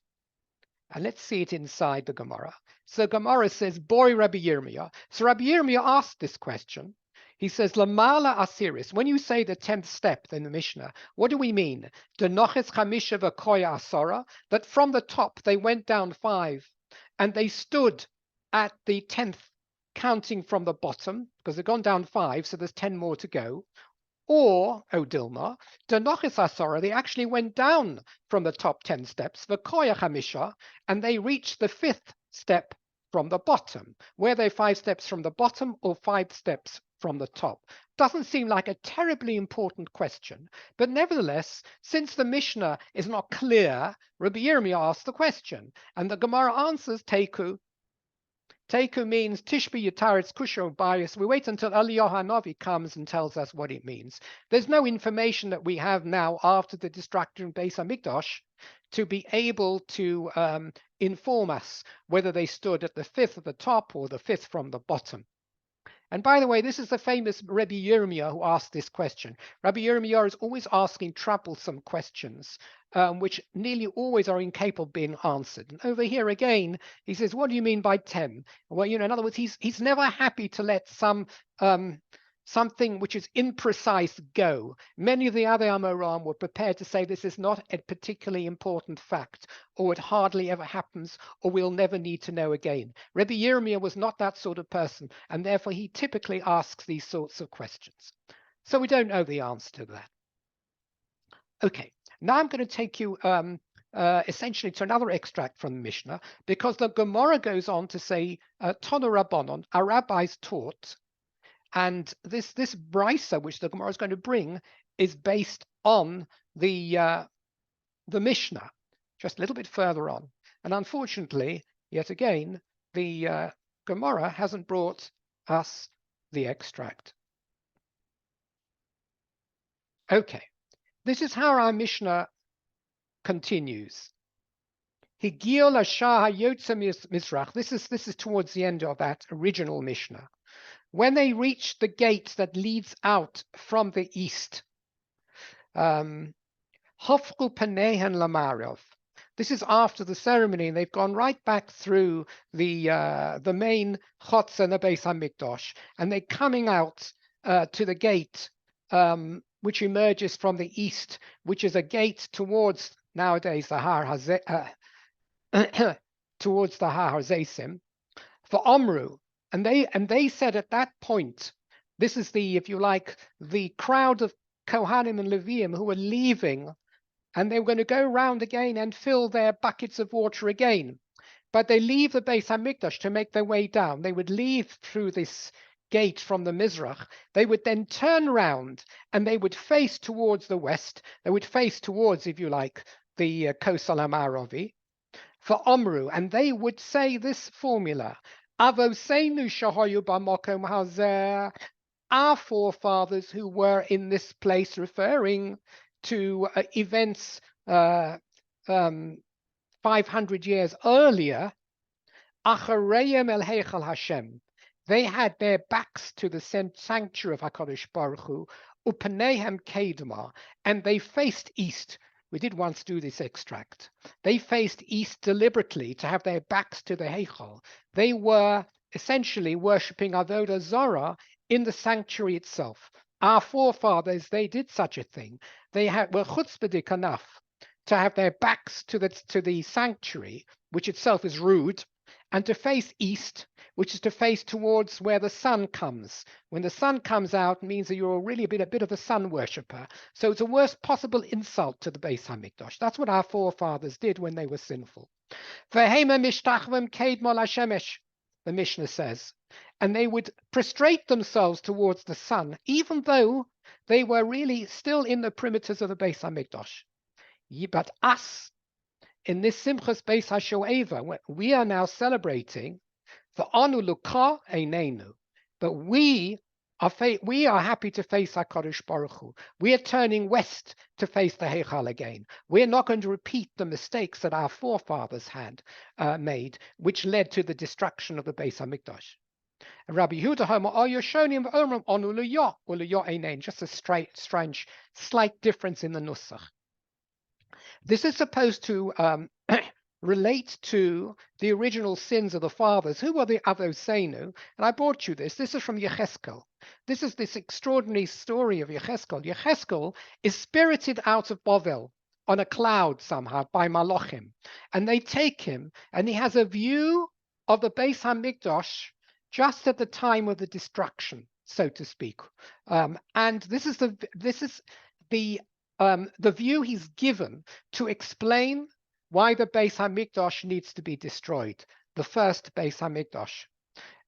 S1: And let's see it inside the Gemara. So Gemara says, Boi Rabbi Yirmiyah. So Rabbi Yirmiyah asked this question. He says, Lamala Asiris, when you say the 10th step in the Mishnah, what do we mean? Denoches chamisha v'koya asara, that from the top they went down 5 and they stood at the 10th, counting from the bottom, because they've gone down 5, so there's 10 more to go. Or, O Dilma, Denoches asara, they actually went down from the top 10 steps, v'koya chamisha, and they reached the 5th step from the bottom. Were they 5 steps from the bottom or 5 steps from the top? Doesn't seem like a terribly important question, but nevertheless, since the Mishnah is not clear, Rabbi Yirmiyah asked the question, and the Gemara answers Teiku. Teiku means Tishbi Yitaretz Kusho bias. We wait until Eliyahu Hanavi comes and tells us what it means. There's no information that we have now after the destruction of Beis Hamikdash to be able to inform us whether they stood at the 5th at the top or the 5th from the bottom. And by the way, this is the famous Rabbi Yirmiyah who asked this question. Rabbi Yirmiyah is always asking troublesome questions, which nearly always are incapable of being answered. And over here again, he says, what do you mean by 10? Well, in other words, he's never happy to let something which is imprecise go. Many of the other Amoram were prepared to say this is not a particularly important fact, or it hardly ever happens, or we'll never need to know again. Rabbi Yirmiyah was not that sort of person, and therefore he typically asks these sorts of questions. So we don't know the answer to that. Okay, now I'm going to take you essentially to another extract from the Mishnah, because the Gemara goes on to say, Tanu Rabbanon, our rabbis taught. And this brisa, which the Gemara is going to bring, is based on the Mishnah, just a little bit further on. And unfortunately, yet again, the Gemara hasn't brought us the extract. Okay, this is how our Mishnah continues. Higil Ashah Yotze Mizrach. This is towards the end of that original Mishnah. When they reached the gate that leads out from the east, Hagavra Hofku Penehen Lamarov. This is after the ceremony, and they've gone right back through the main Chotz and the Beis Hamikdash, and they're coming out to the gate, which emerges from the east, which is a gate towards nowadays the Har towards the Har Hazesim for Omru, and they said at that point, this is the, if you like, the crowd of Kohanim and Leviim who were leaving, and they were going to go round again and fill their buckets of water again. But they leave the Beis Hamikdash to make their way down. They would leave through this gate from the Mizrach. They would then turn round and they would face towards the west. They would face towards, if you like, the Kosel Amarovi for Omru, and they would say this formula: Avoseinu shahoyu b'makom hazeh, our forefathers who were in this place, referring to events 500 years earlier, Achareyem el Heichal Hashem. They had their backs to the sanctuary of HaKadosh Baruch Hu, Upanehem Kedma, and they faced east. We did once do this extract. They faced east deliberately to have their backs to the Heichal. They were essentially worshipping Avodah Zarah in the sanctuary itself. Our forefathers, they did such a thing. They were chutzpahdik enough to have their backs to the sanctuary, which itself is rude, and to face east, which is to face towards where the sun comes. When the sun comes out, it means that you're really a bit of a sun worshipper. So it's a worst possible insult to the Beis Hamikdash. That's what our forefathers did when they were sinful. The Mishnah says, and they would prostrate themselves towards the sun, even though they were really still in the perimeters of the Beis Hamikdash. But us, in this Simchas Beis HaShoeva, we are now celebrating the Anu Luka Einenu, but we are happy to face HaKadosh Baruch Hu. We are turning west to face the Heichal again. We're not going to repeat the mistakes that our forefathers had made, which led to the destruction of the Beis Hamikdash. Rabbi Yehuda Homer, Yoshonim Omrim Anu Luya, or Luya Einen, just a strange, slight difference in the Nusach. This is supposed to relate to the original sins of the fathers. Who were the Avoseinu? And I brought you this. This is from Yecheskel. This is this extraordinary story of Yecheskel. Yecheskel is spirited out of Bovel on a cloud somehow by Malachim. And they take him, and he has a view of the Beis HaMikdash just at the time of the destruction, so to speak. And this is the view he's given to explain why the Beis HaMikdash needs to be destroyed, the first Beis HaMikdash.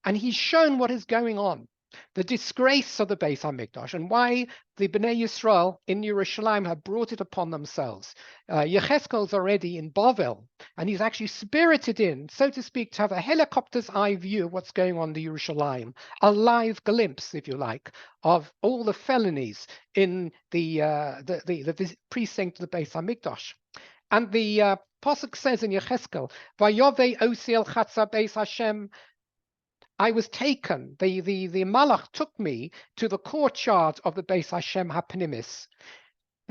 S1: And he's shown what is going on, the disgrace of the Beis HaMikdash, and why the Bnei Yisrael in Yerushalayim have brought it upon themselves. Yecheskel's already in Bavel, and he's actually spirited in, so to speak, to have a helicopter's eye view of what's going on in Yerushalayim, a live glimpse, if you like, of all the felonies in the precinct of the Beis HaMikdash. And the Pasuk says in Yecheskel, Vayove Osiel Chatza Beis Hashem, I was taken, the Malach took me to the courtyard of the Beis Hashem HaPnimis.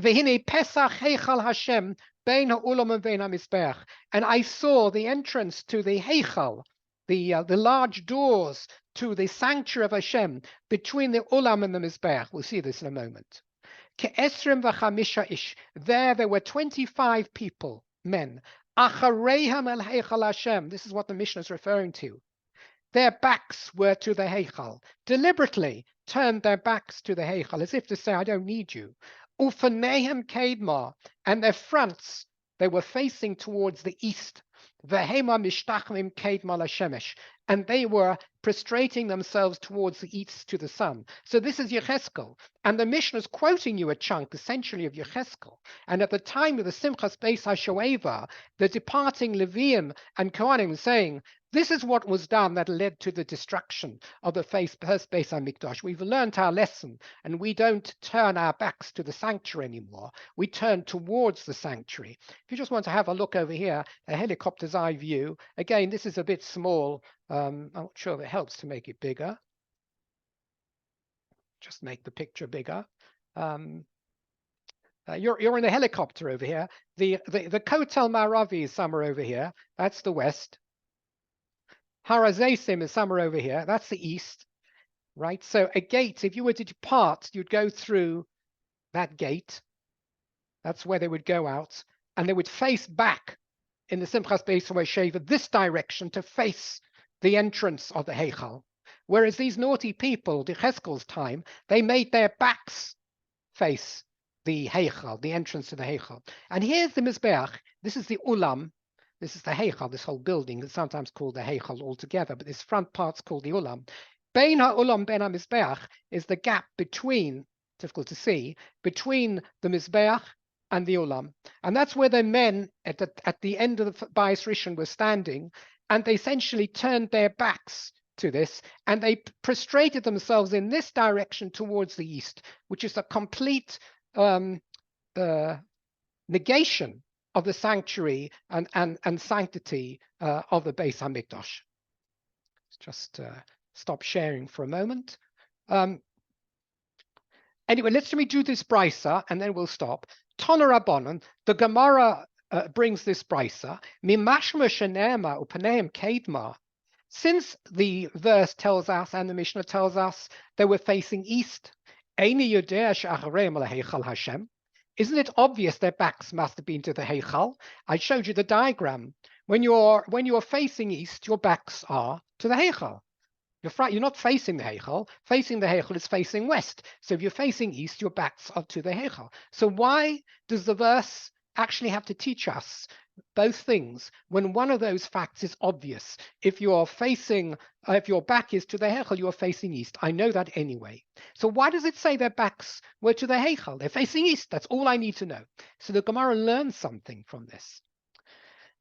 S1: Vehine Pesach Heichal Hashem, Bein HaUlam and Bein HaMizbech. And I saw the entrance to the Heichal, the large doors to the sanctuary of Hashem, between the Ulam and the Mizbech. We'll see this in a moment. Ke'esrim v'chamisha ish. There were 25 people, men. Achareihem el Heichal Hashem. This is what the Mishnah is referring to. Their backs were to the Heichal, deliberately turned their backs to the Heichal, as if to say, I don't need you. Ufanehem Kedma, and their fronts, they were facing towards the east. Vehema mishtachmim Kedma l'shemesh, and they were prostrating themselves towards the east to the sun. So this is Yecheskel, and the Mishnah is quoting you a chunk essentially of Yecheskel. And at the time of the Simchas Beis HaShoeva, the departing Leviim and Kohanim saying, this is what was done that led to the destruction of the first Beis HaMikdash. We've learned our lesson, and we don't turn our backs to the sanctuary anymore. We turn towards the sanctuary. If you just want to have a look over here, a helicopter's eye view. Again, this is a bit small. I'm not sure if it helps to make it bigger. Just make the picture bigger. You're in a helicopter over here. The Kotel Maravi is somewhere over here. That's the west. Har HaZeisim is somewhere over here. That's the east, right? So a gate, if you were to depart, you'd go through that gate. That's where they would go out, and they would face back in the Simchas Beis Sheva this direction to face the entrance of the Heichal. Whereas these naughty people, the Cheskel's time, they made their backs face the Heichal, the entrance to the Heichal. And here's the Mizbeach. This is the Ulam. This is the Heichal, this whole building. It's sometimes called the Heichal altogether, but this front part's called the Ulam. Bein HaUlam Ben HaMizbeach is the gap between, difficult to see, between the Mizbeach and the Ulam. And that's where the men at the end of the Bayis Rishon were standing, and they essentially turned their backs to this, and they prostrated themselves in this direction towards the east, which is a complete negation of the sanctuary and sanctity of the Beis HaMikdash. Just stop sharing for a moment. Anyway, let me do this brisa, and then we'll stop. Tana Rabbanon, the Gemara brings this brisa. Mimashma shenema upaneim kedma. Since the verse tells us and the Mishnah tells us they were facing east, Eini yodea she'achareim laheichal Hashem. Isn't it obvious their backs must have been to the Heichal? I showed you the diagram. When you're facing east, your backs are to the Heichal. You're not facing the Heichal. Facing the Heichal is facing west. So if you're facing east, your backs are to the Heichal. So why does the verse actually have to teach us both things when one of those facts is obvious? If your back is to the Heichal, you are facing east. I know that anyway. So why does it say their backs were to the Heichal? They're facing east. That's all I need to know. So the Gemara learns something from this.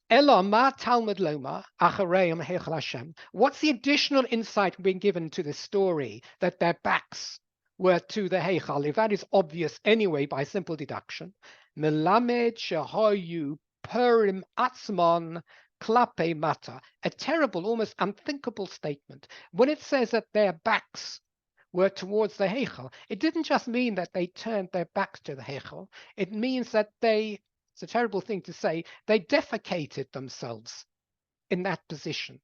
S1: Ela ma Talmud loma achareim heichal Hashem. What's the additional insight being given to this story that their backs were to the Heichal? If that is obvious anyway by simple deduction, melamed shehoyu purim atzmon klape mata. A terrible, almost unthinkable statement. When it says that their backs were towards the Heichal, it didn't just mean that they turned their backs to the Heichal. It means that it's a terrible thing to say, they defecated themselves in that position.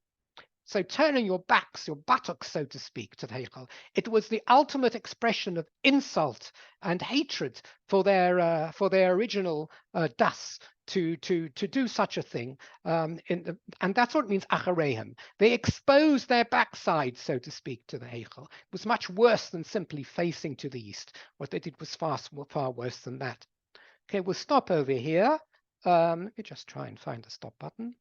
S1: So turning your backs, your buttocks, so to speak, to the Heichal, it was the ultimate expression of insult and hatred for their original das to do such a thing. And that's what it means, acharehem. They exposed their backside, so to speak, to the Heichal. It was much worse than simply facing to the east. What they did was far worse than that. Okay, we'll stop over here. Let me just try and find the stop button.